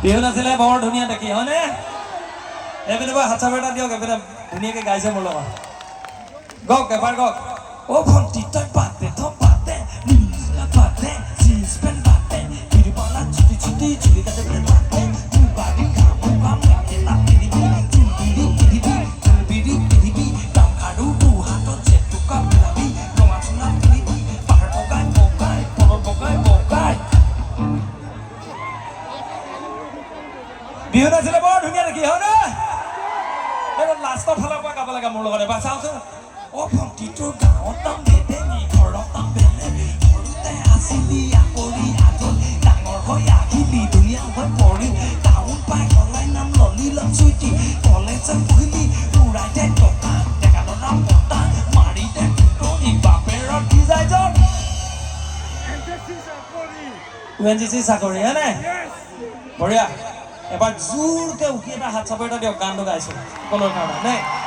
বিহু নাছিলে বৰ ধুনীয়া দেখি হয়নে এপিনে বা হাত চাপেটা দিয়ক এপিনে ধুনীয়াকৈ গাইছে মোৰ লগত গওক এবাৰ গওক অ ভণ্টি তই বাদে থ বাদে নিউজলা বাদে জিন্স পেণ্ট বাদে বিৰুবালা চুটি চুটি চুলি কাটিবলৈ বাদে মুগাৰি মুগা মেখেলা পিন্ধিবি চুলিৰি পিন্ধিবি চুলিৰি পিন্ধিবি গামখাৰু হাতত জেতুকা পেলাবি ৰঙা চোলা পিন্ধিবি পাহাৰ বগাই বগাই পৰ্বত বগাই বগাই বিহু নাছিলে বৰ ধুনীয়া দেখি হয়নে লাষ্টৰ ফালৰ পৰা গাব লাগে মোৰ লগতে বা চাওঁচোন অ ভণ্টি তোৰ গাঁৱত নাম বেদে নি ঘৰত নাম বেলে সৰুতে আছিলি আকৰি আজল ডাঙৰ হৈ আহিলি ধুনীয়া হৈ পৰি টাউন পাই গলাই নাম ললি লচুইটি কলেজত পঢ়িলি উৰাই দে টকা ডেকা ল'ৰা পতা মাৰি দে টুটনি বাপেৰৰ ডিজাইজন UNGC চাকৰি হয়নে বঢ়িয়া এবাৰ জোৰকে উঠি এটা হাত চাপৰ এটা দিয়ক গানটো গাইছোঁ সকলোৰ কাৰণে দেই